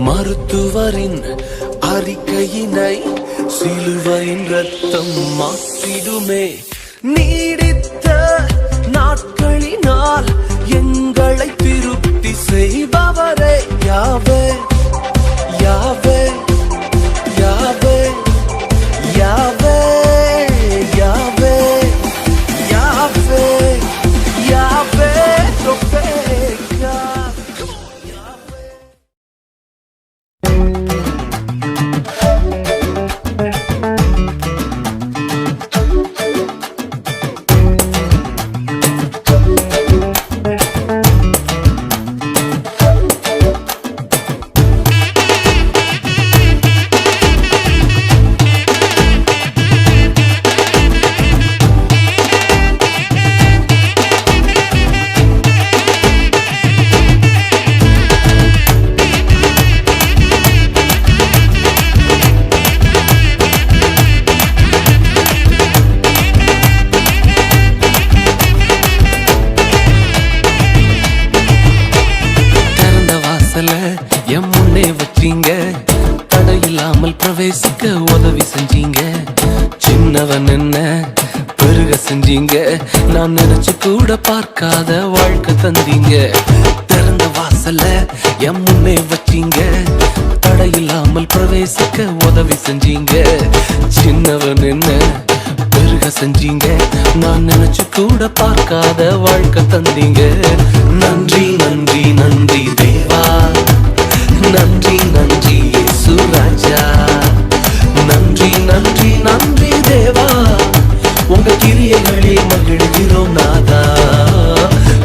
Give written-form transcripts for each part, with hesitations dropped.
மருத்துவரின் அறிக்கையினை சிலுவையின் ரத்தம் மாற்றிடுமே. நீடித்த நாட்களினால் எங்களை திருப்தி செய்பவரே யாவே யாவே யாவே யாவே யாவே யாவே யாவே என் முன்னே வச்சீங்க, தடையில்லாமல் பிரவேசிக்க உதவி செஞ்சீங்க. சின்னவன் என்ன பெருக செஞ்சீங்க, நான் நினைச்சு கூட பார்க்காத வாழ்க்கை தந்தீங்க. திறந்த வாசல என் முன்னே வச்சீங்க, தடையில்லாமல் பிரவேசிக்க உதவி செஞ்சீங்க. சின்னவன் என்ன பெருக செஞ்சீங்க, நான் நினைச்சு கூட பார்க்காத வாழ்க்கை தந்தீங்க. நன்றி நன்றி நன்றி தேவா, நன்றி நன்றி இயேசு ராஜா, நன்றி நன்றி நன்றி தேவா, உங்க கிரியைகளில் மகிழ்கிறோம் நாதா.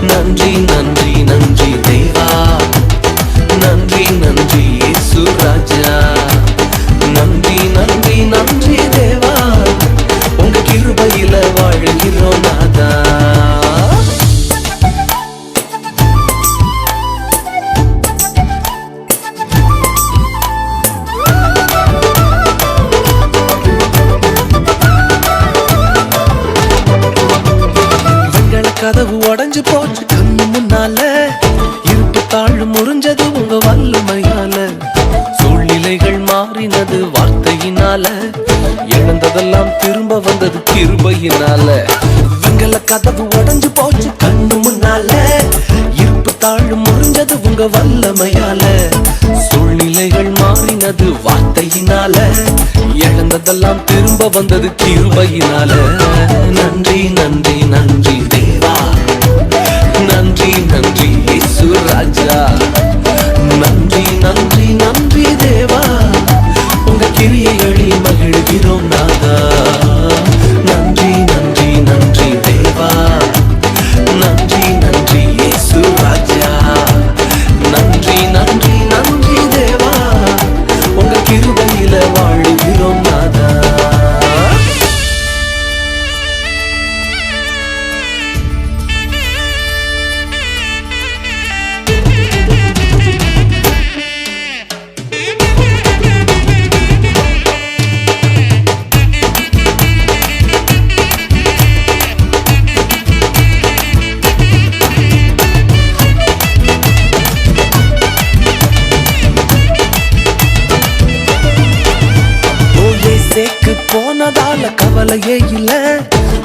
நன்றி நன்றி நன்றி தேவா, நன்றி நன்றி இயேசு ராஜா, நன்றி நன்றி நன்றி தேவா, உங்க கிருபையில வாழ்கிறோம் நாதா. கதவு உடைஞ்சு போச்சு கண்ணு முன்னால, இருப்பு தாழ்வு முறிஞ்சது உங்க வல்லமையால. சூழ்நிலைகள் மாறினது வார்த்தையினால, இழந்ததெல்லாம் திரும்ப வந்தது கிருபையினால. வெங்கல கதவு உடைஞ்சு போச்சு கண்ணு முன்னால, இருப்பு தாழ்வு முறிஞ்சது உங்க வல்லமையால. சூழ்நிலைகள் மாறினது வார்த்தையினால, இழந்ததெல்லாம் திரும்ப வந்தது கிருபையினால. நன்றி நன்றி நன்றி தேவா, நன்றி நன்றி இயேசு ராஜா, நன்றி நன்றி நன்றி தேவா, உங்க கிரியைகளில் மகிழ்கிறோம் நாதா. நன்றி நன்றி நன்றி தேவா, நன்றி நன்றி இயேசு ராஜா, நன்றி நன்றி நன்றி தேவா, உங்க கிருபையில வாழ்கிறோம் நாதா. போனதால கவலையே இல்ல,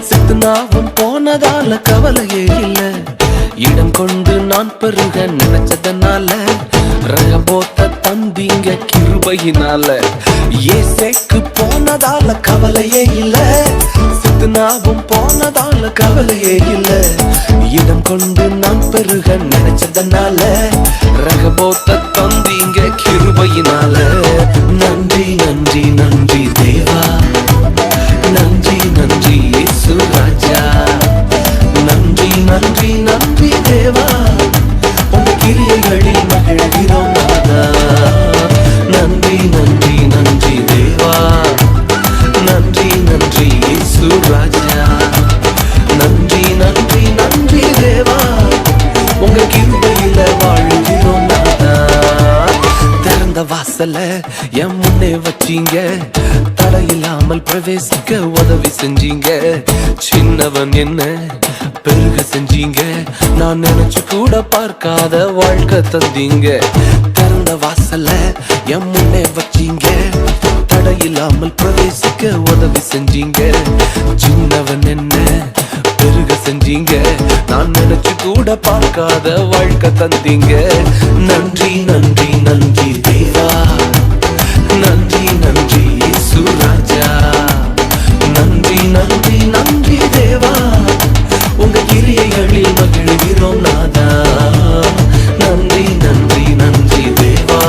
செத்து நாவம் போனதால கவலையே இல்ல. இடம் கொண்டு நான் பெருக நினைச்சதனால, ரகபோத்த தந்தீங்க கிருபையினால. ஏசேக்கு போனதால கவலையே இல்ல, செத்து நாவம் போனதால கவலையே இல்ல. இடம் கொண்டு நான் பெருக நினைச்சதனால, ரகபோத்த தந்தீங்க கிருபையினால. நன்றி நன்றி நன்றி தேவா, நன்றி நன்றி இயேசு ராஜா, நன்றி நன்றி நன்றி தேவா, உங்க கிரியைகளில் மகிழ்கிறோம் நாதா. நன்றி நன்றி நன்றி தேவா, நன்றி நன்றி இயேசு ராஜா, நன்றி நன்றி நன்றி தேவா, உங்க கிருபையில வாழ்கிறோம் நாதா. திறந்த வாசல என் முன்னே வச்சீங்க, தடையில்லாமல் பிரவேசிக்க உதவி செஞ்சீங்க. சின்னவன் என்ன பெருக செஞ்சீங்க. நான் நினைச்சு கூட பார்க்காத வாழ்க்கை தந்தீங்க. திறந்த வாசல்ல என் முன்னே வச்சீங்க. தடையில்லாமல் பிரவேசிக்க உதவி செஞ்சீங்க. சின்னவன் என்ன பெருக செஞ்சீங்க. நான் நினைச்சு கூட பார்க்காத வாழ்க்கை தந்தீங்க. நன்றி நன்றி நன்றி தேவா, நன்றி நன்றி இயேசு ராஜா. நன்றி நன்றி நன்றி தேவா, உங்க கிரியைகளில் மகிழ்கிறோம் நாதா. நன்றி நன்றி நன்றி தேவா,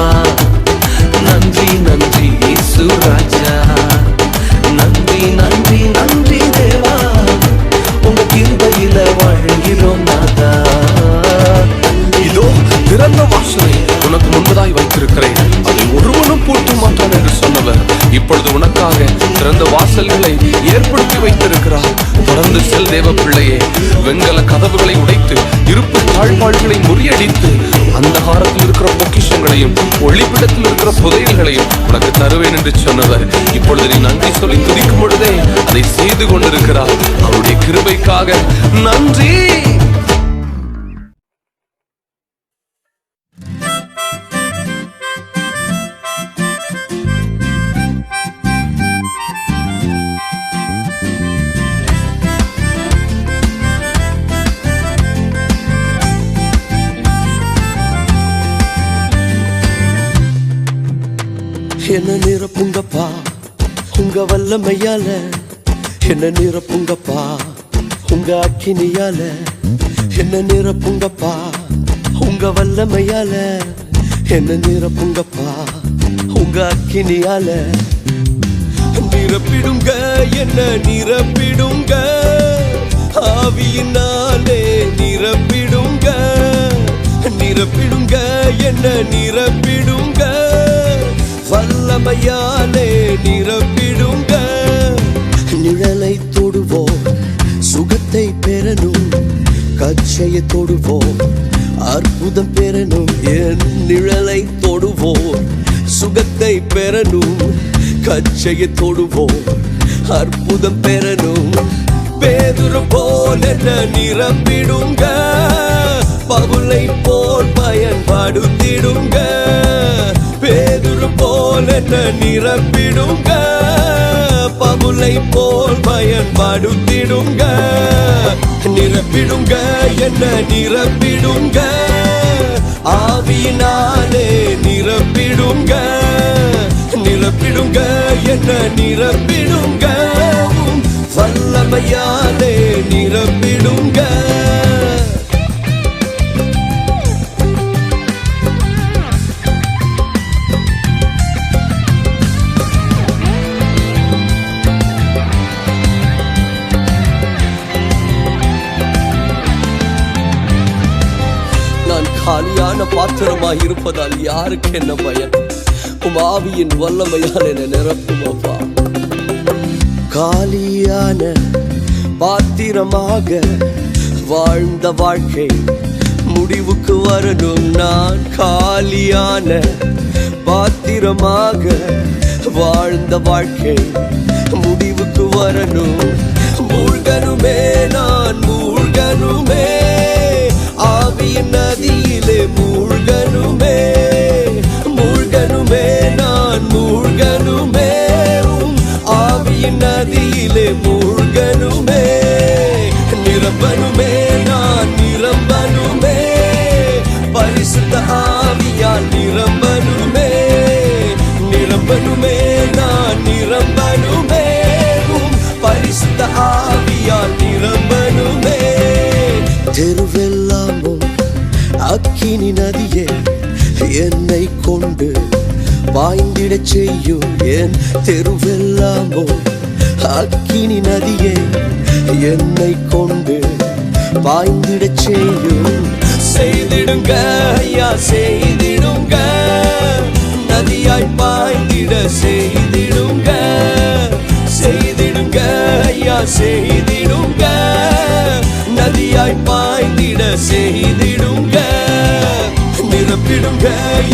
நன்றி நன்றி இயேசு ராஜா. நன்றி நன்றி நன்றி தேவா, உங்க கிருபையில வாழ்கிறோம் நாதா. இதோ திறந்த வாசலை உனக்கு முன்பதாய் வைத்திருக்கிறேன், அதை ஒருவனும் பூட்ட மாட்டான் என்று சொன்னவர் இப்பொழுது உனக்காக திறந்த வாசல்களை ஏற்படுத்தி வைத்திருக்கிறார். தொடர்ந்து செல் தேவ பிள்ளையே. வெண்கல கதவுகளை உடைத்து இருப்பு தாழ்வாள்களை முறியடித்து அந்தகாரத்தில் இருக்கிற பொக்கிஷங்களையும் ஒளிப்பிடத்தில் இருக்கிற புதையல்களையும் உனக்கு தருவேன் என்று சொன்னவர் இப்பொழுது நீ நன்றி சொல்லி துதிக்கும் பொழுதே அதை செய்து கொண்டிருக்கிறார். அவருடைய கிருபைக்காக நன்றி. என்ன நிரப்புங்கப்பா உங்க வல்லமையால, என்ன நிரப்புங்கப்பா உங்க அக்கினியால, என்ன நிரப்புங்கப்பா உங்க வல்லமையால, என்ன நிரப்புங்கப்பா உங்க அக்கினியால. நிரப்பிடுங்க என்ன நிரப்பிடுங்க, ஆவியினாலே நிரப்பிடுங்க. நிரப்பிடுங்க என்ன நிரப்பிடுங்க, வல்லமையாலே நிரப்பிடுங்க. நிழலை தொடுவோம் சுகத்தை பெறணும், கச்சையை தொடுவோம் அற்புதம் பெறணும். என் நிழலை தொடுவோம் சுகத்தை பெறணும், கச்சையை தொடுவோம் அற்புதம் பெறணும். பேதுரு போல் என்ன நிரப்பிடுங்க, பவுலை போல் பயன்படுத்திடுங்க. பேதுரு போல் என்ன நிரப்பிடுங்க, பவுலை போல் பயன்படுத்திடுங்க. நிரப்பிடுங்க என்ன நிரப்பிடுங்க, ஆவியினாலே நிரப்பிடுங்க. நிரப்பிடுங்க என்ன நிரப்பிடுங்க, வல்லமையாலே நிரப்பிடுங்க. காலியான பாத்திரமாய் இருப்பதால் யாருக்கு என்ன பயன், உம் ஆவியின் வல்லமையால் என்னை நிரப்புமப்பா. காலியான பாத்திரமாக வாழ்ந்த வாழ்க்கை முடிவுக்கு வரணும். நான் காலியான பாத்திரமாக வாழ்ந்த வாழ்க்கை முடிவுக்கு வரணும். மூழ்கனுமே நான் மூழ்கனுமே, ஆவியின் நதியிலே மூழ்கனுமே. மூழ்கனுமே நான் மூழ்கனுமே, ஆவியின் நதியிலே மூழ்கனுமே. நிரம்பனுமே நான் நிரம்பனுமே, பரிசுத்த ஆவியால் நிரம்பனுமே. நிரம்பனுமே நான் நிரம்பனுமே, பரிசுத்த ஆவியால் நிரம்பனுமே. தெருவெல்லாமும் அக்கினி நதியே என்னை கொண்டு பாய்ந்திட செய்யும். என் தெருவெல்லாமும் அக்கினி நதியே என்னை கொண்டு பாய்ந்திட செய்யும். செய்திடுங்க ஐயா செய்திடுங்க, நதியாய் பாய்ந்திட செய்திடுங்க. செய்திடுங்க ஐயா செய்திடுங்க, நதியாய் பாய்ந்திட செய்திடுங்க. நிரப்பிடுங்க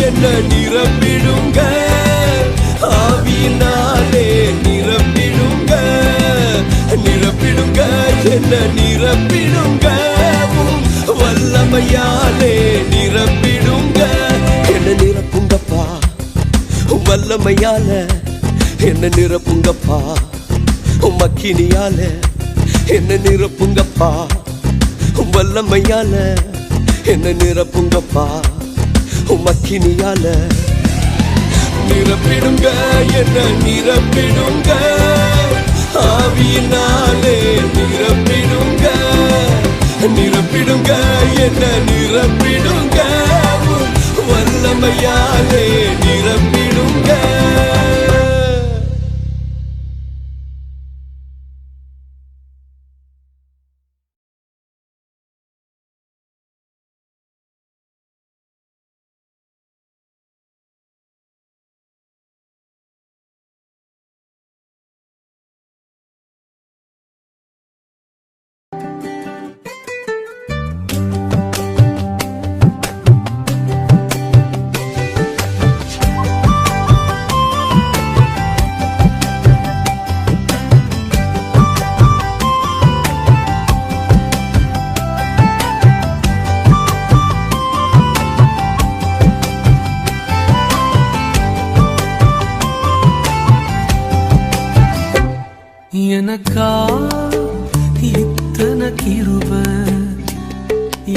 என்ன நிரப்பிடுங்க, ஆவியினாலே என்ன நிரப்பிடுங்க உம் வல்லமையாலே நிரப்பிடுங்க என்ன நிரப்புங்கப்பா உம் வல்லமையால என்ன நிரப்புங்கப்பா உம் அக்கினியால என்ன நிரப்புங்கப்பா உம் வல்லமையால என்ன நிரப்புங்கப்பா உம் அக்கினியால நிரப்பிடுங்க என்ன நிரப்பிடுங்க ஆவியினாலே நிரப்பிடுங்க நிரப்பிடுங்க என்ன நிரப்பிடுங்க வல்லமையாலே நிரப்பிடுங்க எனக்கா இத்தனை கிருப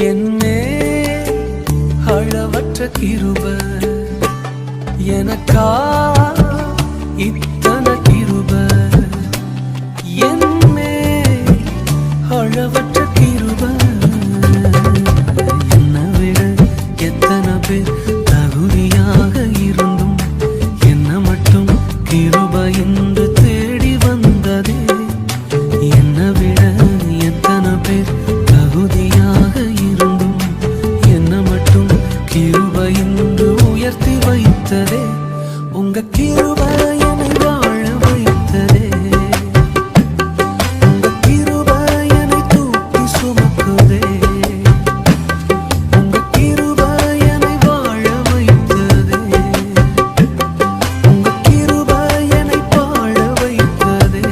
என்னே அளவற்ற கிருப எனக்கா இத்தனை கிருப என்னே அளவற்ற கிருப என்னை விட எத்தனை பேர் தகுதியாக இருந்தும் என்ன மட்டும் கிருப என்று தேடி வந்ததே என்னை விட எத்தனை பேர் தகுதியாக இருந்தும் என்ன மட்டும் கிருப என்று உயர்த்தி வைத்ததே உங்க கிருப என்னை வாழ வைத்ததே உங்க கிருப என்னை தூக்கி சுமக்குதே உங்க கிருப என்னை வாழ வைத்ததே உங்க கிருப என்னை வாழ வைத்ததே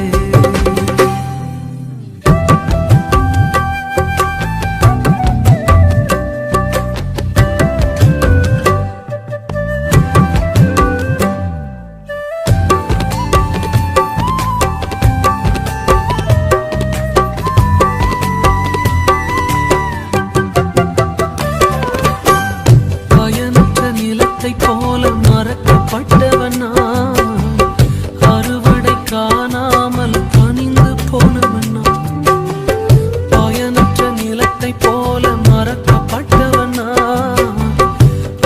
பயனற்ற நிலத்தைப் போல மறக்கப்பட்டவன் நான். அறுவடை காணாமல் கனிந்து போனவன் நான். பயனற்ற நிலத்தைப் போல மறக்கப்பட்டவன் நான்.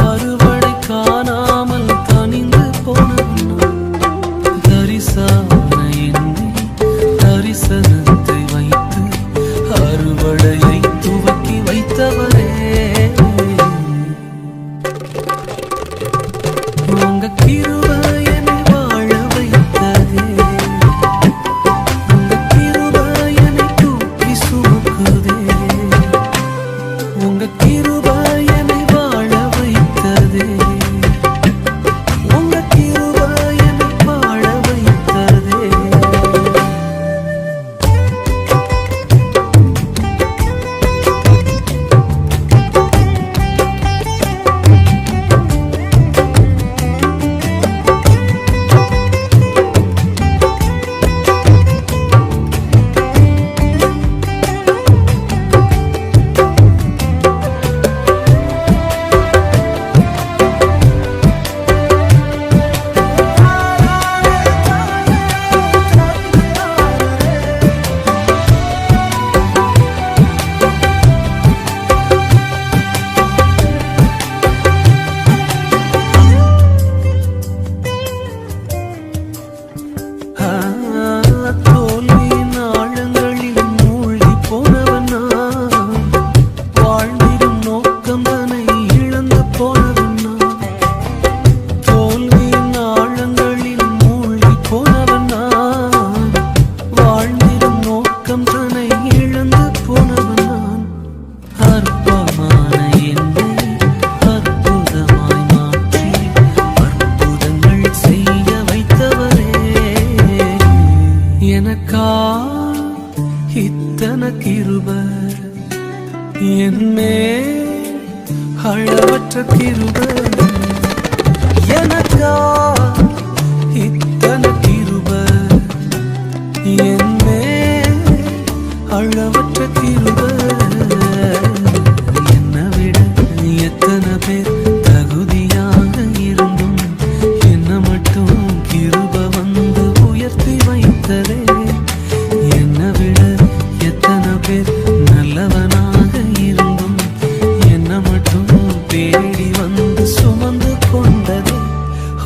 அறுவடை காணாமல் கனிந்து போனவன் நான். தரிசான என்னை தரிசனத்தை வைத்து அறுவடையை துவக்கி வைத்தவரே உங்க கிருப என்னை வாழ வைத்ததே உங்க கிருப என்னை தூக்கி சுமக்குதே உங்க கிருப என்னை வாழ வைத்ததே உங்க கிருப என்னை வாழ வைத்ததே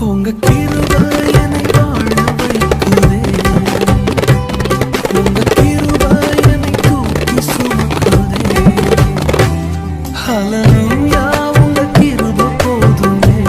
உங்க கிருபை என்னை வாழ வைக்குதே, உங்க கிருபை என்னை தூக்கி சுமக்குதே. ஹல்லேலூயா, உங்க கிருபை போதுமே.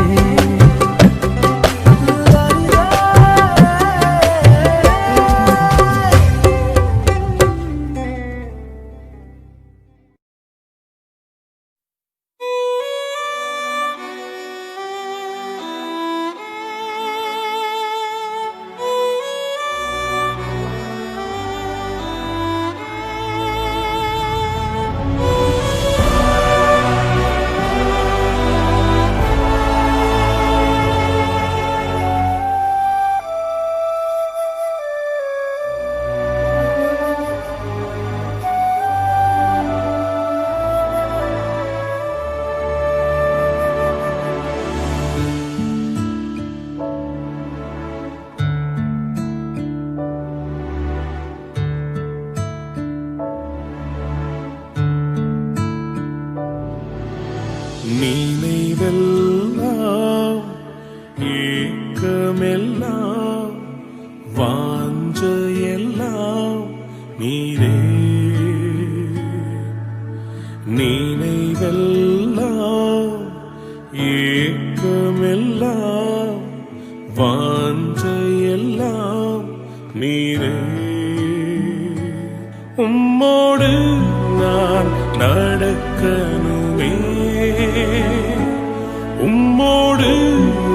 நினைவெல்லாம் ஏக்கமெல்லாம் வாஞ்சையெல்லாம் நீரே, நினைவெல்லாம் ஏக்கமெல்லாம் வாஞ்சையெல்லாம் நீரே. உம்மோடு நான் நடக்கணுமே, உம்மோடு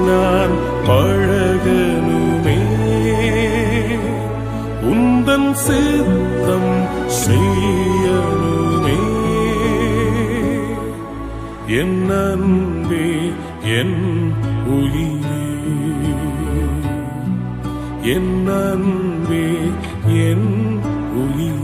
நான் பழகணுமே, உந்தன் சித்தம் செய்யணுமே. என் அன்பே என் உயிரே, என் அன்பே என் உயிரே.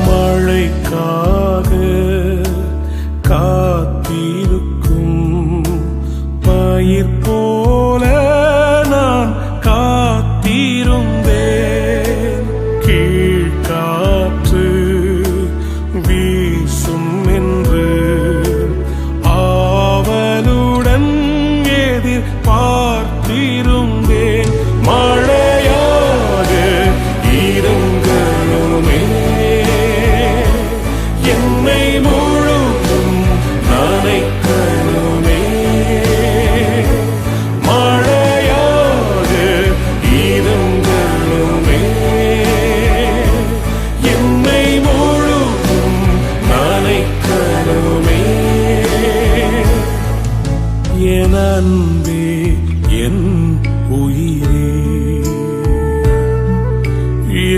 மழைக்காக காத்திருக்கும் பயிர் போல நான் காத்திருந்தேன். கீழ்காற்று வீசும் என்று ஆவலுடன் எதிர்பார்த்திருந்தேன். மழையாக இருங்கணுமே, என்னை முழுதும் நனைக்கணுமே. மழையாக இருங்கணுமே, என்னை முழுதும் நனைக்கணுமே. என் அன்பே என் உயிரே,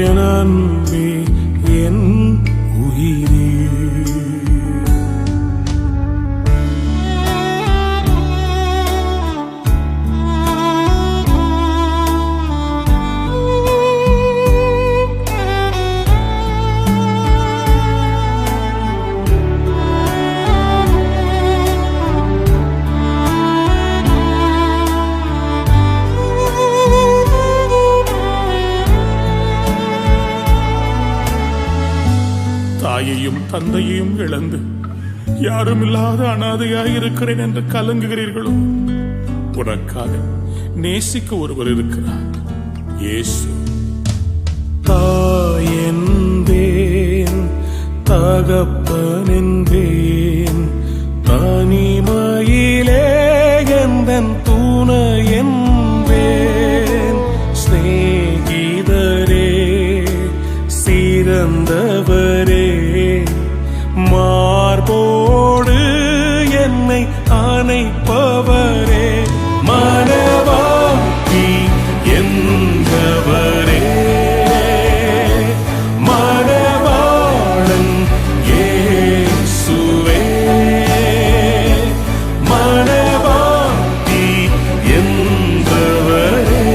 என் அன்பே என் உயிரே. தாயையும் தந்தையையும் இழந்து யாரும் இல்லாத அனாதையாய் இருக்கிறேன் என்று கலங்குகிறீர்களோ, உனக்காக நேசிக்க ஒருவர் இருக்கிறார், இயேசு. தாய் என்பேன், தகப்பன் என்பேன், தனிமையிலே எந்தன் துணை என்பேன். சிநேகிதரே, சிறந்தவரே, மார்போடு என்னை அணைப்பவரே, மனவாட்டி என்பவரே, மனவாளன் இயேசுவே, மனவாட்டி என்பவரே,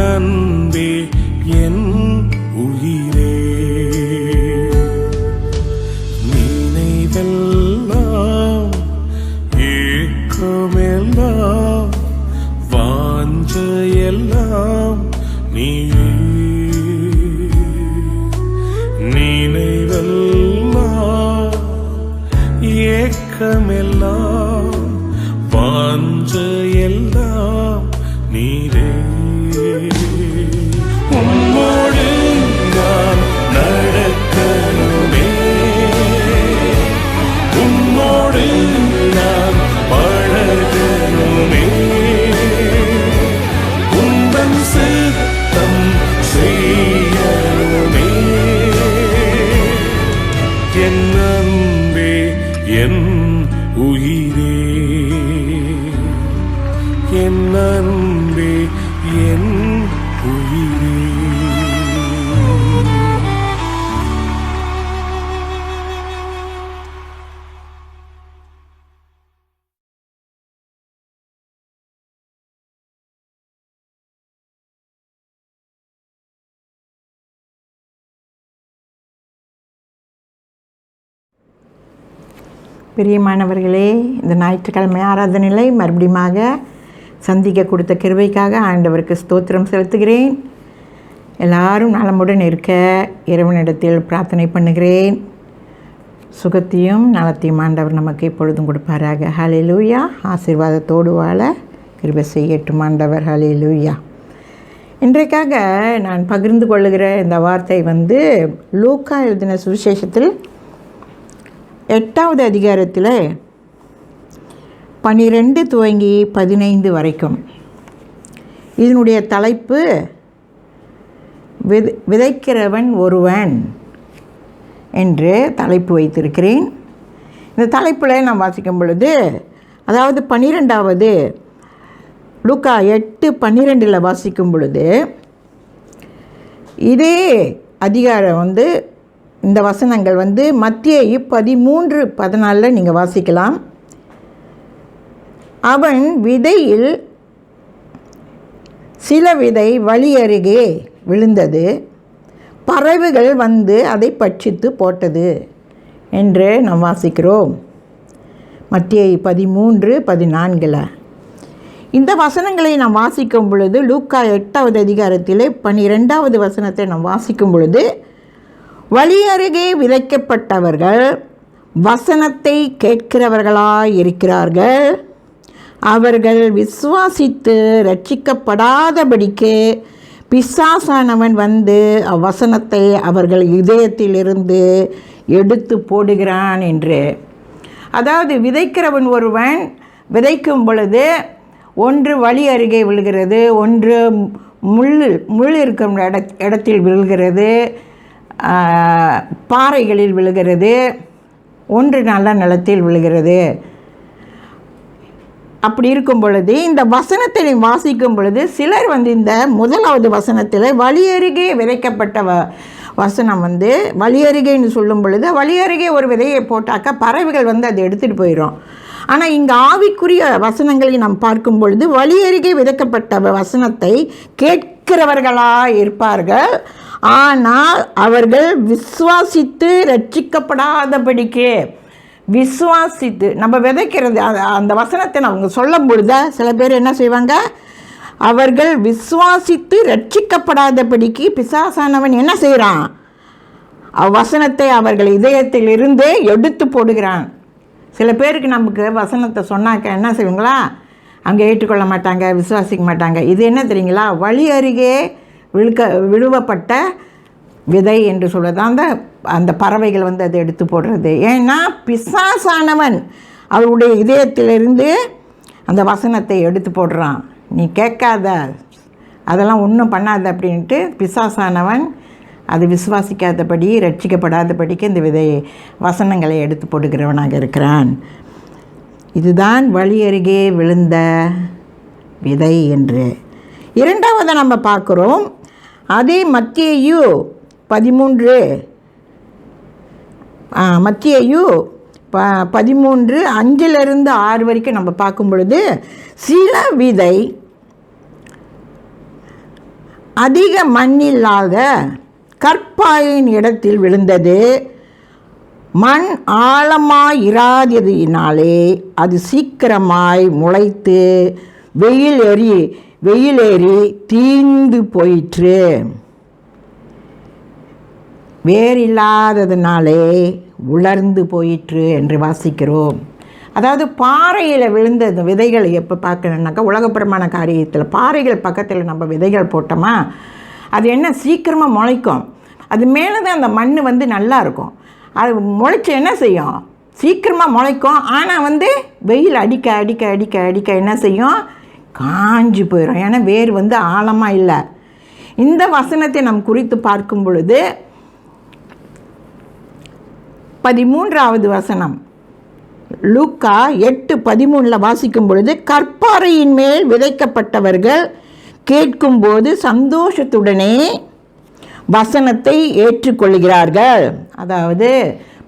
அன்பே என் உயிரே நினைவெல்லாம் ஏக்கமெல்லாம் வாஞ்சையெல்லாம் நீயே நினைவெல்லாம் ஏக்கமெல்லாம் வாஞ்சையெல்லாம் நீரே உம்மோடு நான் நடக்கணுமே உம்மோடு நான் பழகணுமே உந்தன் சித்தம் செய்யணுமே என் அன்பே என் உயிரே என் அன்பே என் உயிரே பிரியமானவர்களே, இந்த ஞாயிற்றுக்கிழமை ஆராதனையிலே மறுபடியுமாக சந்திக்க கொடுத்த கிருபைக்காக ஆண்டவருக்கு ஸ்தோத்திரம் செலுத்துகிறேன். எல்லாரும் நலமுடன் இருக்க இறைவனிடத்தில் பிரார்த்தனை பண்ணுகிறேன். சுகத்தையும் நலத்தையும் ஆண்டவர் நமக்கு எப்பொழுதும் கொடுப்பாராக. ஹல்லேலூயா. ஆசீர்வாதத்தோடு வாழ கிருபை செய்யட்டும் ஆண்டவர். ஹல்லேலூயா. இன்றைக்காக நான் பகிர்ந்து கொள்ளுகிற இந்த வார்த்தை லூக்கா எழுதின சுவிசேஷத்தில் 8வது அதிகாரத்தில் 12 துவங்கி 15 வரைக்கும். இதனுடைய தலைப்பு விதைக்கிறவன் ஒருவன் என்று தலைப்பு வைத்திருக்கிறேன். இந்த தலைப்பில் நான் வாசிக்கும் பொழுது, அதாவது 12வது லூக்கா 8:12 வாசிக்கும் பொழுது, இதே அதிகாரம் இந்த வசனங்கள் மத்தேயு 13:14 நீங்கள் வாசிக்கலாம். அவன் விதையில் சில விதை வழி அருகே விழுந்தது, பறவைகள் அதை பட்சித்து போட்டது என்று நாம் வாசிக்கிறோம். மத்தேயு 13:14. இந்த வசனங்களை நாம் வாசிக்கும் பொழுது லூக்கா 8வது அதிகாரத்திலே 12வது வசனத்தை நாம் வாசிக்கும் பொழுது, வழி அருகே விதைக்கப்பட்டவர்கள் வசனத்தை கேட்கிறவர்களாய் இருக்கிறார்கள். அவர்கள் விசுவாசித்து ரட்சிக்கப்படாதபடிக்கு பிசாசானவன் அவ்வசனத்தை அவர்கள் இதயத்திலிருந்து எடுத்து போடுகிறான் என்று. அதாவது விதைக்கிறவன் ஒருவன் விதைக்கும் பொழுது ஒன்று வழி அருகே விழுகிறது, ஒன்று முள் இருக்கும் இடத்தில் விழுகிறது, பாறைகளில் விழுகிறது, ஒன்று நல்ல நிலத்தில் விழுகிறது. அப்படி இருக்கும் பொழுது இந்த வசனத்தை வாசிக்கும் பொழுது சிலர் இந்த முதலாவது வசனத்தில் வழி அருகே விதைக்கப்பட்ட வசனம் வழி அருகேன்னு சொல்லும் பொழுது, வழி அருகே ஒரு விதையை போட்டாக்கா பறவைகள் அதை எடுத்துகிட்டு போயிடும். ஆனால் இங்கே ஆவிக்குரிய வசனங்களை நாம் பார்க்கும் பொழுது வழி அருகே விதைக்கப்பட்ட வசனத்தை கேட்கிறவர்களாக இருப்பார்கள். ஆனால் அவர்கள் விசுவாசித்து ரட்சிக்கப்படாதபடிக்கு, விசுவாசித்து நம்ம விதைக்கிறது அந்த வசனத்தை அவங்க சொல்லும் பொழுது சில பேர் என்ன செய்வாங்க, அவர்கள் விசுவாசித்து ரட்சிக்கப்படாதபடிக்கு பிசாசானவன் என்ன செய்கிறான், அவ்வசனத்தை அவர்கள் இதயத்திலிருந்தே எடுத்து போடுகிறான். சில பேருக்கு நமக்கு வசனத்தை சொன்னாக்க என்ன செய்வாங்களா, அங்கே ஏற்றுக்கொள்ள மாட்டாங்க, விசுவாசிக்க மாட்டாங்க. இது என்ன தெரியுங்களா, வழி அருகே விழுவப்பட்ட விதை என்று சொல்வது அந்த பறவைகள் அதை எடுத்து போடுறது. ஏன்னா பிசாசானவன் அவருடைய இதயத்திலிருந்து அந்த வசனத்தை எடுத்து போடுறான். நீ கேட்காத, அதெல்லாம் ஒன்றும் பண்ணாத அப்படின்ட்டு பிசாசானவன் அது விசுவாசிக்காதபடி ரட்சிக்கப்படாதபடிக்கு இந்த வசனங்களை எடுத்து போடுகிறவனாக இருக்கிறான். இதுதான் வழி அருகே விழுந்த விதை என்று. இரண்டாவது நம்ம பார்க்குறோம், அதே மத்தேயு 13:5 வரைக்கும் நம்ம பார்க்கும் பொழுது, சில விதை அதிக மண்ணில்லாத கற்பாயின் இடத்தில் விழுந்தது. மண் ஆழமாயிராததினாலே அது சீக்கிரமாய் முளைத்து வெயிலேறி தீந்து போயிற்று. வேறில்லாததுனாலே உலர்ந்து போயிற்று என்று வாசிக்கிறோம். அதாவது பாறையில் விழுந்த இந்த விதைகளை எப்போ பார்க்கணுன்னாக்கா, உலகப்பிரமாண காரியத்தில் பாறைகள் பக்கத்தில் நம்ம விதைகள் போட்டோமா அது என்ன சீக்கிரமாக முளைக்கும். அது மேலே தான் அந்த மண் நல்லா இருக்கும். அது முளைச்சி என்ன செய்யும், சீக்கிரமாக முளைக்கும். ஆனால் வெயில் அடிக்க அடிக்க அடிக்க அடிக்க என்ன செய்யும், காஞ்சி போயிடும். ஏன்னா வேர் ஆழமாக இல்லை. இந்த வசனத்தை நாம் குறித்து பார்க்கும் பொழுது 13வது வசனம் லூக்கா 8:13 வாசிக்கும் பொழுது, கற்பாறையின் மேல் விதைக்கப்பட்டவர்கள் கேட்கும்போது சந்தோஷத்துடனே வசனத்தை ஏற்றுக்கொள்கிறார்கள். அதாவது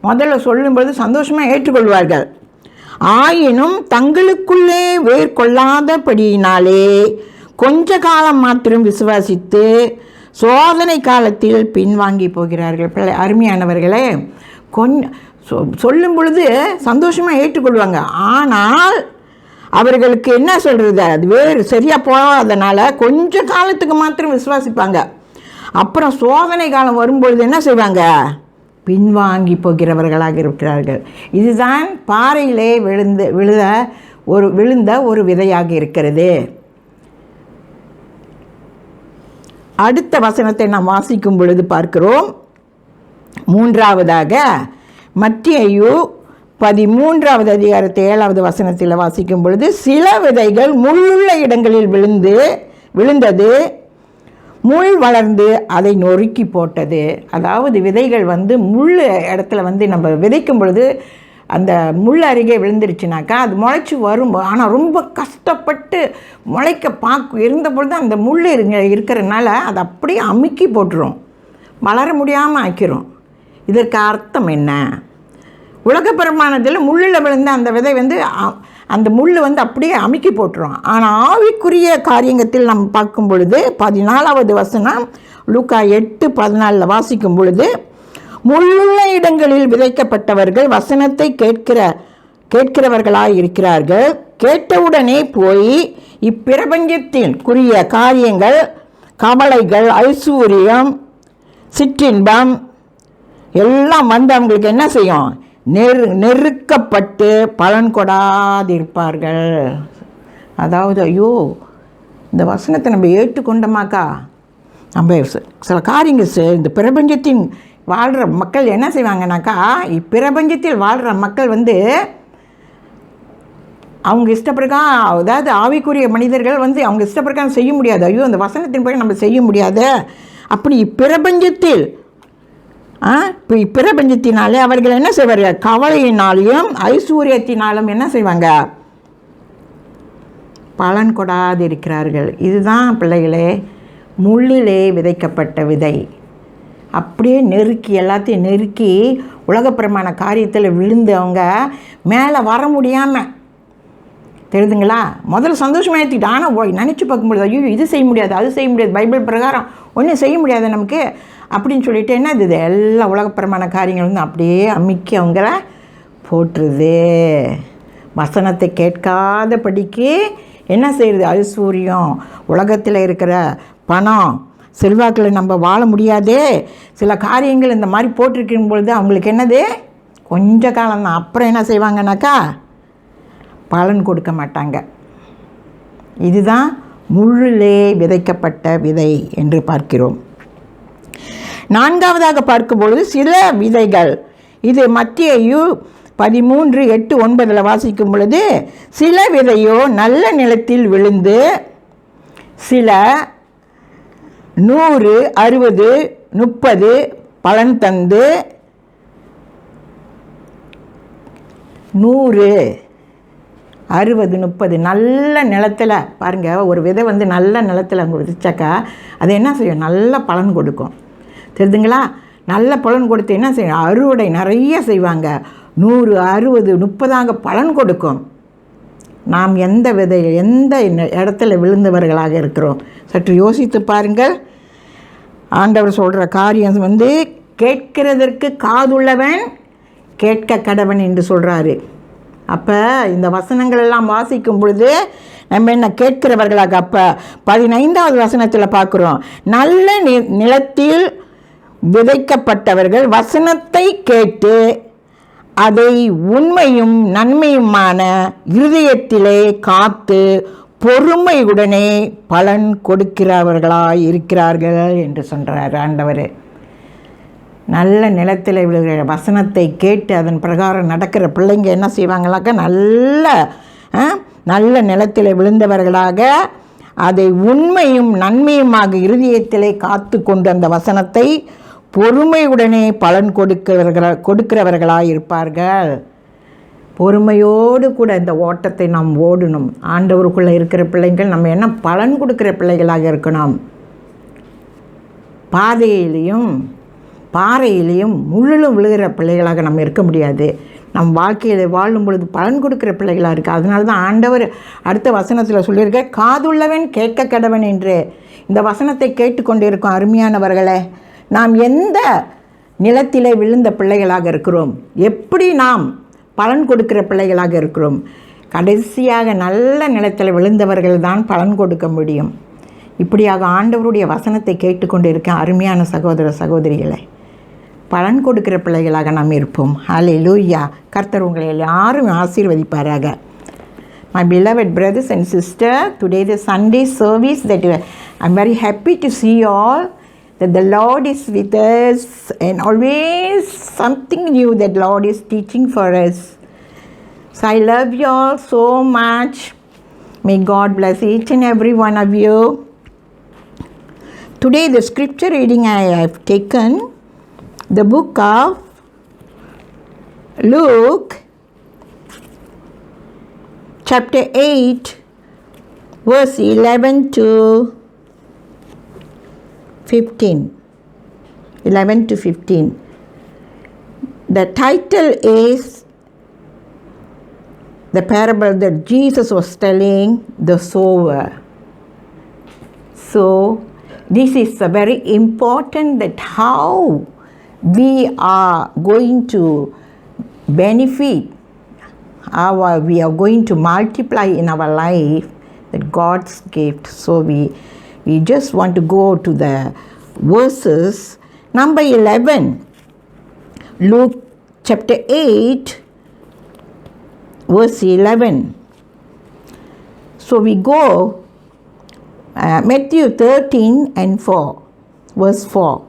முதல்ல சொல்லும்பொழுது சந்தோஷமாக ஏற்றுக்கொள்வார்கள். ஆயினும் தங்களுக்குள்ளே வேர் கொள்ளாதபடியினாலே கொஞ்ச காலம் மாத்திரம் விசுவாசித்து சோதனை காலத்தில் பின்வாங்கி போகிறார்கள். அருமையானவர்களே, சொல்லும் பொழுது சந்தோஷமாக ஏற்றுக்கொள்வாங்க. ஆனால் அவர்களுக்கு என்ன சொல்கிறது, அது வேறு சரியாக போகாதனால கொஞ்ச காலத்துக்கு மாத்திரம் விசுவாசிப்பாங்க. அப்புறம் சோதனை காலம் வரும்பொழுது என்ன செய்வாங்க, பின்வாங்கி போகிறவர்களாக இருக்கிறார்கள். இதுதான் பாறையிலே விழுந்த ஒரு விதையாக இருக்கிறது. அடுத்த வசனத்தை நாம் வாசிக்கும் பொழுது பார்க்கிறோம். 3வதாக மத்தேயு 13வது அதிகாரத்தை 7வது வசனத்தில் வாசிக்கும் பொழுது, சில விதைகள் முள்ளுள்ள இடங்களில் விழுந்தது, முள் வளர்ந்து அதை நொறுக்கி போட்டது. அதாவது விதைகள் முள் இடத்துல நம்ம விதைக்கும் பொழுது அந்த முள் அருகே விழுந்துருச்சுனாக்கா அது முளைச்சி வரும். ஆனால் ரொம்ப கஷ்டப்பட்டு முளைக்க இருந்த பொழுது அந்த முள் இருக்கிறனால அதை அப்படியே அமுக்கி போட்டுரும், வளர முடியாமல் ஆக்கிரும். இதற்கு அர்த்தம் என்ன? உலக பிரமாணத்தில் முள்ளில் விழுந்த அந்த விதை அந்த முள் அப்படியே அமுக்கி போட்டுரும். ஆனால் ஆவிக்குரிய காரியத்தில் நம்ம பார்க்கும் பொழுது 14வது வசனம் லூக்கா 8:14 வாசிக்கும் பொழுது, முள்ளுள்ள இடங்களில் விதைக்கப்பட்டவர்கள் வசனத்தை கேட்கிறவர்களாய் இருக்கிறார்கள். கேட்டவுடனே போய் இப்பிரபஞ்சத்திற்குரிய காரியங்கள், கவலைகள், ஐஸ்வர்யம், சிற்றின்பம் எல்லாம் அவங்களுக்கு என்ன செய்யும், நெருக்கப்பட்டு பலன் கொடாதிருப்பார்கள். அதாவது ஐயோ, இந்த வசனத்தை நம்ம ஏற்றுக்கொண்டோமாக்கா நம்ம சில காரியங்கள் இந்த பிரபஞ்சத்தின் வாழ்கிற மக்கள் என்ன செய்வாங்கனாக்கா, இப்பிரபஞ்சத்தில் வாழ்கிற மக்கள் அவங்க இஷ்டப்பிரகாரம், அதாவது ஆவிக்குரிய மனிதர்கள் அவங்க இஷ்டப்பிரகாரம் செய்ய முடியாது. ஐயோ, அந்த வசனத்தின் பிறகு நம்ம செய்ய முடியாது. அப்படி இப்பிரபஞ்சத்தில் இப்பிரபஞ்சத்தினாலே அவர்கள் என்ன செய்வார்கள், கவலையினாலையும் ஐஸ்வர்யத்தினாலும் என்ன செய்வாங்க, பலன் கொடாதிருக்கிறார்கள். இதுதான் பிள்ளைகளே முள்ளிலே விதைக்கப்பட்ட விதை. அப்படியே நெருக்கி எல்லாத்தையும் நெருக்கி உலகப்பிரமாண காரியத்தில் விழுந்து அவங்க மேலே வர முடியாமல், தெரியுதுங்களா? முதல்ல சந்தோஷமாக ஏற்றிக்கிட்டு, ஆனால் நினச்சி பார்க்கும்பொழுது ஐயோ இது செய்ய முடியாது, அது செய்ய முடியாது, பைபிள் பிரகாரம் ஒன்றும் செய்ய முடியாது நமக்கு அப்படின்னு சொல்லிட்டு என்ன இது எல்லா உலகப்பிரமாண காரியங்கள் அப்படியே அமுக்கி அவங்கள போட்டுருது. வசனத்தை கேட்காதபடிக்கு என்ன செய்கிறது, ஐஸ்வர்யம், உலகத்தில் இருக்கிற பணம், செல்வாக்கில் நம்ம வாழ முடியாதே, சில காரியங்கள் இந்த மாதிரி போட்டிருக்கும் பொழுது அவங்களுக்கு என்னது, கொஞ்ச காலம்தான். அப்புறம் என்ன செய்வாங்கனாக்கா பலன் கொடுக்க மாட்டாங்க. இதுதான் முள்ளிலே விதைக்கப்பட்ட விதை என்று பார்க்கிறோம். 4வதாக பார்க்கும்பொழுது சில விதைகள், இது மத்தேயு 13:8-9 வாசிக்கும் பொழுது, சில விதையோ நல்ல நிலத்தில் விழுந்து சில 100, 60, 30 பலன் தந்து 100, 60, 30 நல்ல நிலத்தில் பாருங்கள். ஒரு விதை நல்ல நிலத்தில் அங்கே விதைச்சாக்கா அது என்ன செய்யும், நல்ல பலன் கொடுக்கும். தெரியுதுங்களா? நல்ல பலன் கொடுத்து என்ன செய்யும், அறுவடை நிறைய செய்வாங்க. 100, 60, 30 பலன் கொடுக்கும். நாம் எந்த விதை எந்த இடத்துல விழுந்தவர்களாக இருக்கிறோம் சற்று யோசித்து பாருங்கள். ஆண்டவர் சொல்கிற காரியம் வந்து கேட்கிறதற்கு காதுள்ளவன் கேட்க கடவன் என்று சொல்கிறாரு. அப்போ இந்த வசனங்கள் எல்லாம் வாசிக்கும் பொழுது நம்ம என்ன கேட்கிறவர்களாக. அப்போ 15வது வசனத்தில் பார்க்குறோம், நல்ல நிலத்தில் விதைக்கப்பட்டவர்கள் வசனத்தை கேட்டு அதை உண்மையும் நன்மையுமான இருதயத்திலே காத்து பொறுமையுடனே பலன் கொடுக்கிறவர்களாய் இருக்கிறார்கள் என்று சொல்கிறார் ஆண்டவர். நல்ல நிலத்தில் விழுகிற வசனத்தை கேட்டு அதன் பிரகாரம் நடக்கிற பிள்ளைங்க என்ன செய்வாங்களாக்க, நல்ல நிலத்தில் விழுந்தவர்களாக அதை உண்மையும் நன்மையுமாக இருதயத்திலே காத்து கொண்டு அந்த வசனத்தை பொறுமையுடனே பலன் கொடுக்கிறவர்களாக இருப்பார்கள். பொறுமையோடு கூட இந்த ஓட்டத்தை நாம் ஓடணும். ஆண்டவருக்குள்ளே இருக்கிற பிள்ளைகள் நம்ம என்ன பலன் கொடுக்குற பிள்ளைகளாக இருக்கணும். பாறையிலையும் முள்ளிலும் விழுகிற பிள்ளைகளாக நம்ம இருக்க முடியாது. நம் வாழ்க்கையில் வாழும் பொழுது பலன் கொடுக்குற பிள்ளைகளாக இருக்குது. அதனால தான் ஆண்டவர் அடுத்த வசனத்தில் சொல்லியிருக்க, காதுள்ளவன் கேட்க கடவன் என்று. இந்த வசனத்தை கேட்டுக்கொண்டு இருக்கும் அருமையானவர்களே, நாம் எந்த நிலத்திலே விழுந்த பிள்ளைகளாக இருக்கிறோம், எப்படி நாம் பலன் கொடுக்கிற பிள்ளைகளாக இருக்கிறோம். கடைசியாக நல்ல நிலத்தில் விழுந்தவர்கள் தான் பலன் கொடுக்க முடியும். இப்படியாக ஆண்டவருடைய வசனத்தை கேட்டுக்கொண்டு இருக்க அருமையான சகோதர சகோதரிகளை, பலன் கொடுக்கிற பிள்ளைகளாக நாம் இருப்போம். ஹல்லேலூயா. கர்த்தர் உங்களை எல்லாரும் ஆசீர்வதிப்பாராக. My beloved brothers and sisters, today the Sunday service that I'm very happy to see you all, that the Lord is with us and always something new that Lord is teaching for us. So I love you all so much. May God bless each and every one of you. Today the scripture reading I have taken the book of Luke chapter 8 verse 11 to 15. The title is the parable that Jesus was telling, the sower. So this is a very important, that how we are going to benefit, we are going to multiply in our life, that God's gift. So we just want to go to the verses. Number 11, Luke chapter 8 verse 11. So we go Matthew 13 and 4, verse 4.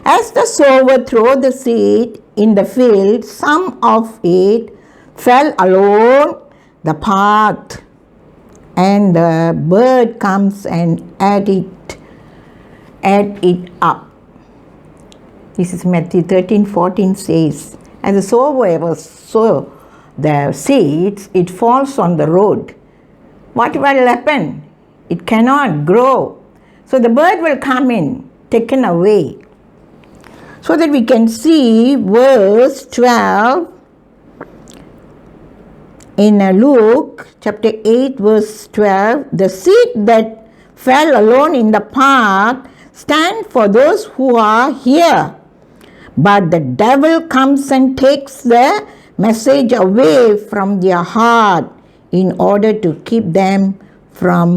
As the sower threw the seed in the field, some of it fell along the path, and the bird comes and ate it up. This is Matthew 13:14 says, as the sower was sow the seeds, it falls on the road. What will happen? It cannot grow. So the bird will come in, taken away. So that we can see verse 12 in Luke chapter 8 verse 12. The seed that fell alone in the path stand for those who are here, but the devil comes and takes the message away from their heart in order to keep them from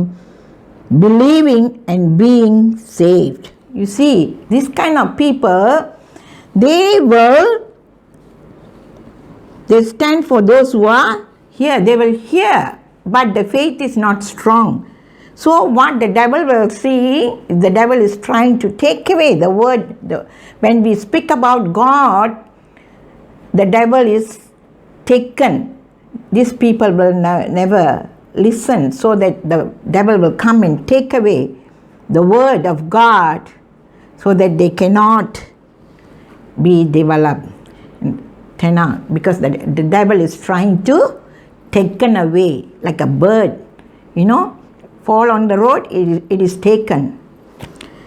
believing and being saved. You see, this kind of people, they stand for those who are here. They will hear, but the faith is not strong. So what the devil will see, the devil is trying to take away the word. When we speak about God, the devil is taken. These people will never listen, so that the devil will come and take away the word of God, so that they cannot be developed. Because the devil is trying to taken away like a bird, fall on the road, it is taken.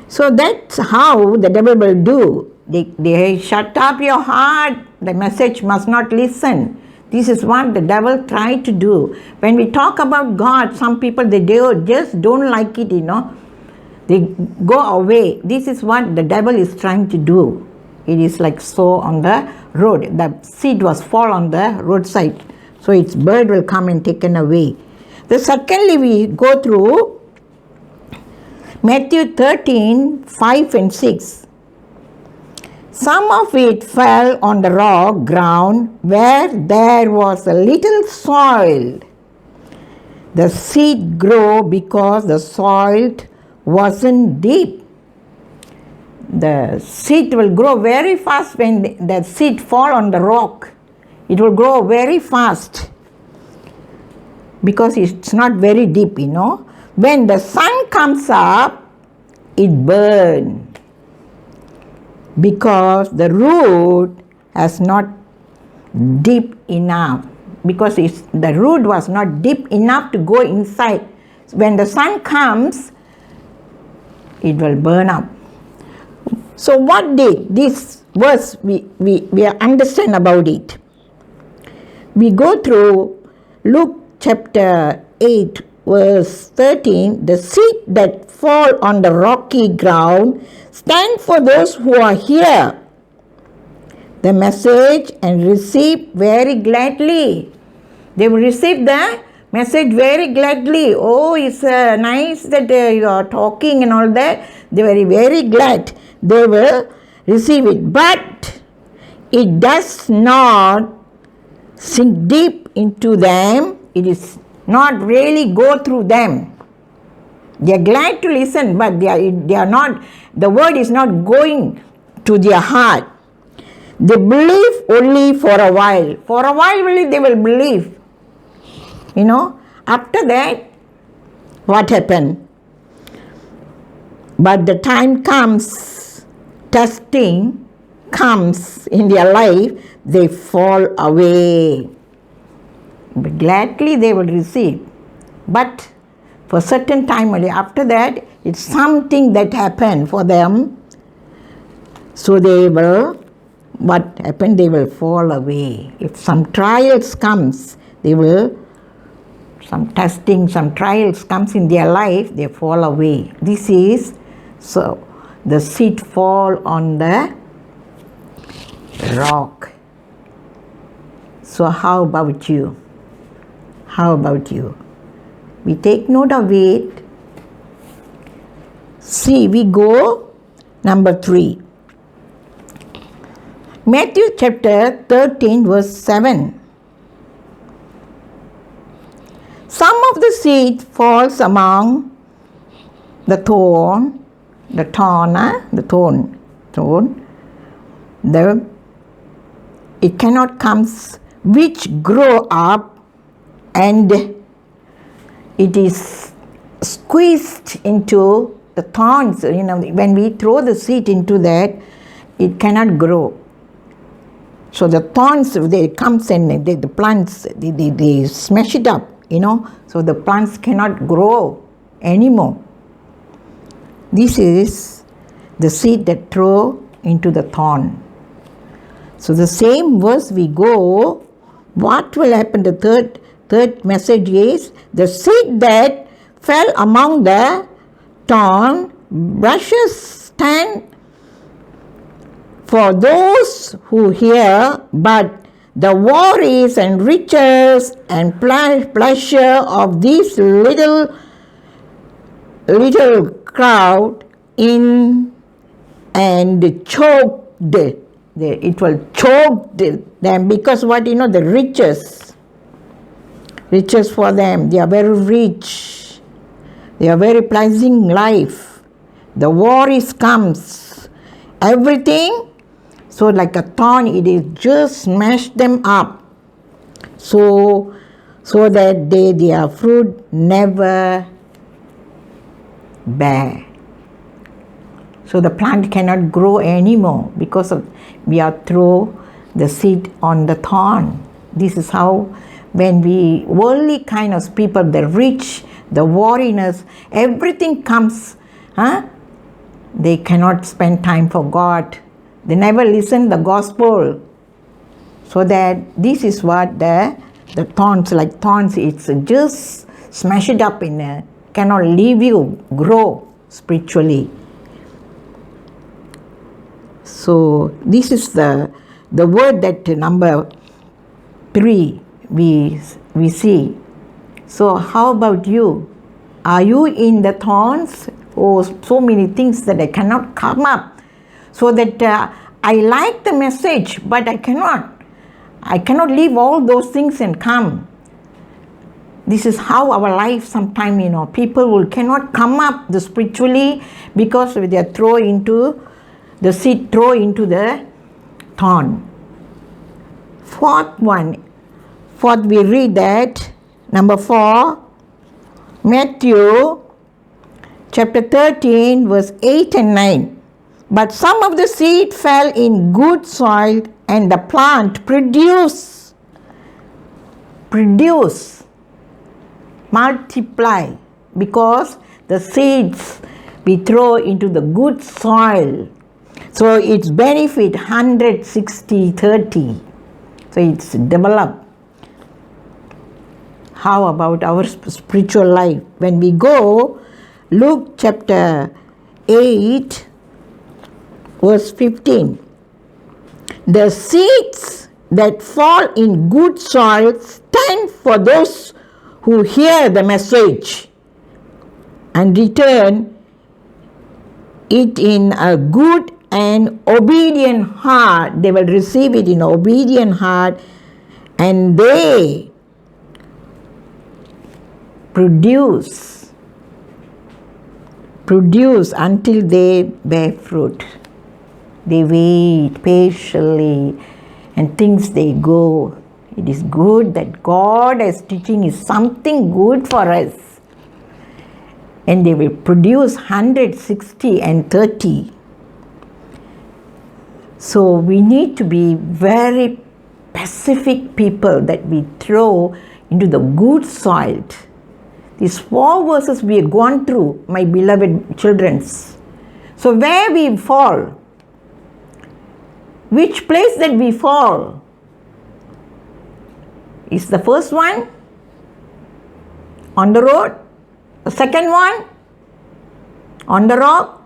So that's how the devil will do. They shut up your heart, the message must not listen. This is what the devil tried to do. When we talk about God, some people, they just don't like it, They go away. This is what the devil is trying to do. It is like so on the road. The seed was fall on the roadside. So its bird will come and taken away. The secondly, we go through Matthew 13, 5 and 6. Some of it fell on the rock ground where there was a little soil. The seed grew because the soil wasn't deep. The seed will grow very fast when the seed fall on the rock. It will grow very fast because it's not very deep, When the sun comes up, it burns because the root has not deep enough. Because the root was not deep enough to go inside. When the sun comes, it will burn up. So what did this verse we understand about it? We go through Luke chapter 8 verse 13. The seed that fall on the rocky ground stand for those who are here the message and receive very gladly. They will receive the message very gladly. Oh, it's nice that you are talking and all that. They are very, very glad. They will receive it. But it does not sink deep into them. It is not really go through them. They are glad to listen, but they are not, the word is not going to their heart. They believe only for a while. For a while only they will believe. After that, what happened? But the time comes, testing comes in their life, they fall away. But gladly they will receive. But for certain time only, after that, it's something that happened for them. So they will, what happened? They will fall away. If some trials comes, they will, some testing, some trials comes in their life, they fall away. This is, so the seed fall on the rock. So how about you? How about you? We take note of it. See, we go number 3. Matthew chapter 13 verse 7. Some of the seed falls among the thorn. It cannot come, which grow up and it is squeezed into the thorns. When we throw the seed into that, it cannot grow. So the thorns, they comes and the plants, they smash it up, so the plants cannot grow anymore. This is the seed that throw into the thorn. So the same verse we go, what will happen? The third message is, the seed that fell among the thorn bushes stand for those who hear, but the worries and riches and pleasure of this little crowd in and choked. It will choke them because what the riches for them, they are very rich, they are very pleasing life. The worries comes, everything. So like a thorn, it is just smash them up, so that their fruit never bear. So the plant cannot grow anymore because we are throw the seed on the thorn. This is how when we worldly kind of people, the rich, the worriness, everything comes, they cannot spend time for God. They never listen the gospel. So that this is what the thorns, it's just smash it up cannot leave you grow. spiritually. So this is the word that number 3 we see. So how about you? Are you in the thorns? Oh, so many things that I cannot come up. So that I like the message, but I cannot leave all those things and come. This is how our life sometimes, people cannot come up spiritually because they are thrown into the thorn. Fourth, we read that, number 4, Matthew chapter 13, verse 8 and 9. But some of the seed fell in good soil, and the plant produce, multiply, because the seeds we throw into the good soil. So it's benefit 160-30. So it's developed. How about our spiritual life? When we go, Luke chapter 8, verse 15. The seeds that fall in good soil stand for those who hear the message and return it in a good and obedient heart. They will receive it in obedient heart, and they produce until they bear fruit. They wait patiently, and things they go. It is good that God is teaching is something good for us. And they will produce 160 and 30. So we need to be very specific people that we throw into the good soil. These 4 verses we have gone through, my beloved children. So where we fall, which place that we fall? Is the first one on the road, the second one on the rock,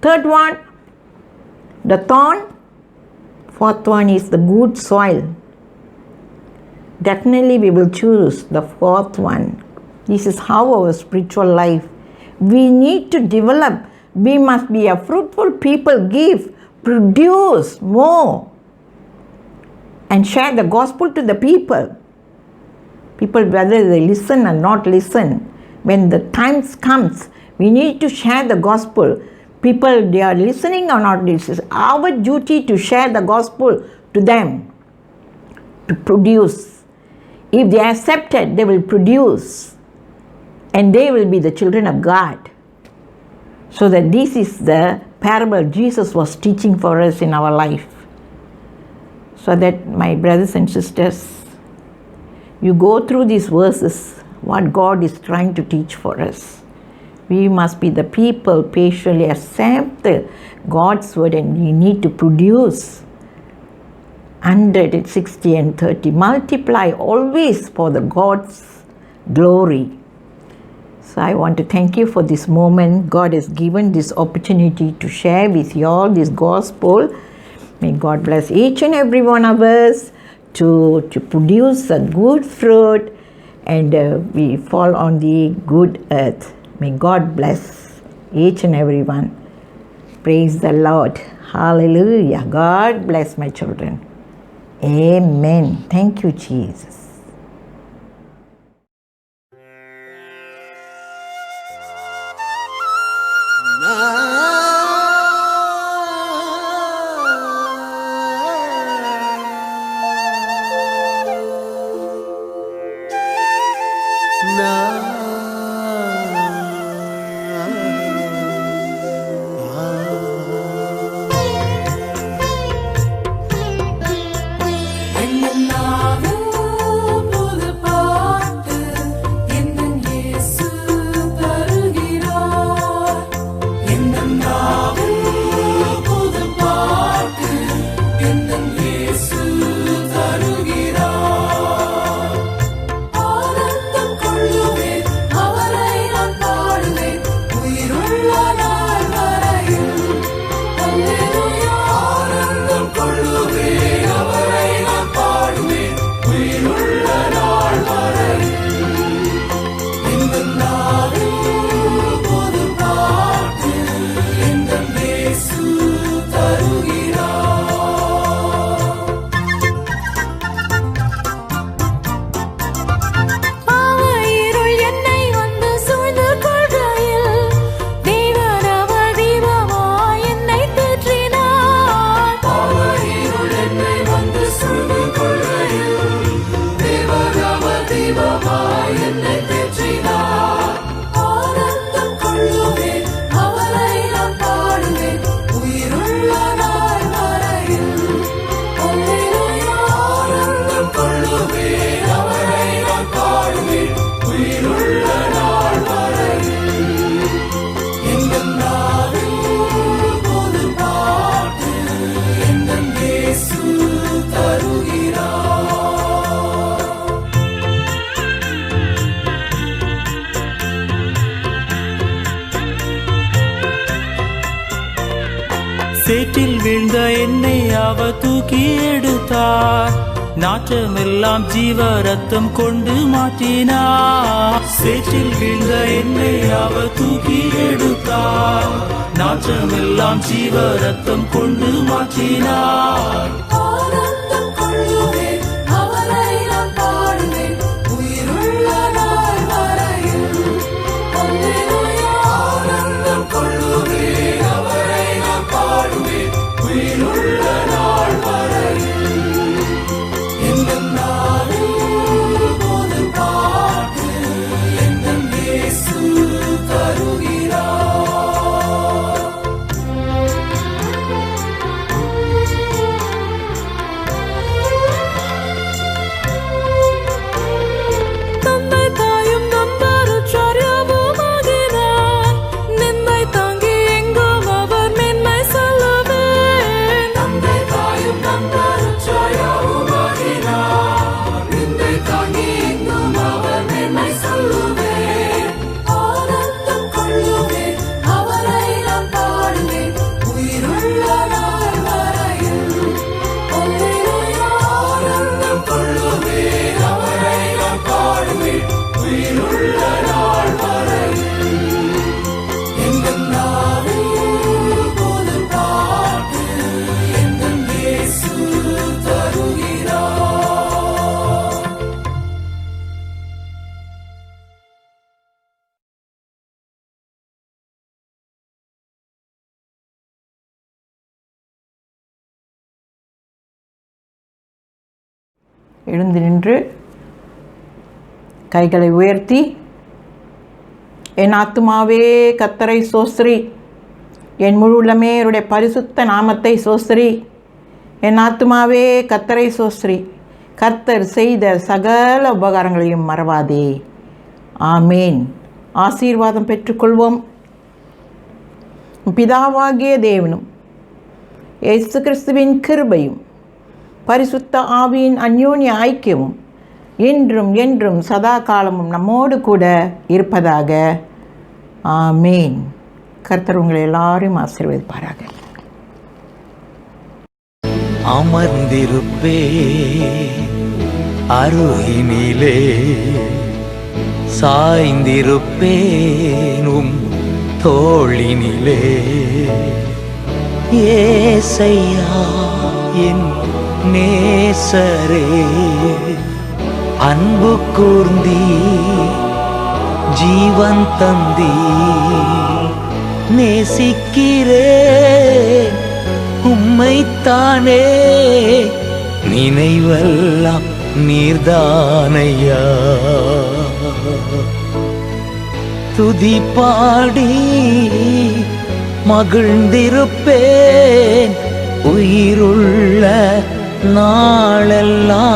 third one the thorn, fourth one is the good soil. Definitely we will choose the fourth one. This is how our spiritual life. We need to develop. We must be a fruitful people, produce more, and share the gospel to the people. People, whether they listen or not listen, when the times comes, we need to share the gospel. People, they are listening or not, this is our duty to share the gospel to them, to produce. If they accept it, they will produce, and they will be the children of God. So that this is the parable Jesus was teaching for us in our life. So that, my brothers and sisters, you go through these verses, what God is trying to teach for us. We must be the people patiently accept God's word, and we need to produce 160 and 30. Multiply always for the God's glory. So I want to thank you for this moment. God has given this opportunity to share with you all this gospel. May God bless each and every one of us to produce a good fruit, and we fall on the good earth. May God bless each and every one. Praise the Lord. Hallelujah. God bless my children. Amen. Thank you, Jesus. ಅಣ್ಣನಾವು சேற்றில் வீழ்ந்த என்னை அவர் தூக்கி எடுத்தார். நாற்றமெல்லாம் ஜீவ ரத்தம் கொண்டு மாற்றினார். சேற்றில் வீழ்ந்த என்னை அவர் தூக்கி எடுத்தார். நாற்றமெல்லாம் ஜீவ ரத்தம் கொண்டு மாற்றினார். எழுந்து நின்று கைகளை உயர்த்தி, என் ஆத்துமாவே கர்த்தரை சோஸ்திரி, என் முழு உள்ளமே அவருடைய பரிசுத்த நாமத்தை சோஸ்திரி. என் ஆத்துமாவே கர்த்தரை சோஸ்திரி, கர்த்தர் செய்த சகல உபகாரங்களையும் மறவாதே. ஆமேன். ஆசீர்வாதம் பெற்றுக்கொள்வோம். பிதாவாகிய தேவனும் இயேசு கிறிஸ்துவின் கிருபையும் பரிசுத்த ஆவியின் அந்யோன்ய ஐக்கியமும் என்றும் என்றும் சதா காலமும் நம்மோடு கூட இருப்பதாக. ஆமேன். கர்த்தர் உங்களை எல்லாரையும் ஆசீர்வதிப்பாராக. அமர்ந்திருப்பே அருகினிலே, சாய்ந்திருப்பேனும் தோளினிலே. ஏசையா என் நேசரே, அன்பு கூர்ந்தி ஜீவன் தந்தி. நேசிக்கிறேன் உம்மைத்தானே, நினைவெல்லாம் நீர்தானையா. துதி பாடி மகிழ்ந்திருப்பேன் உயிருள்ள நாளெல்லாம்.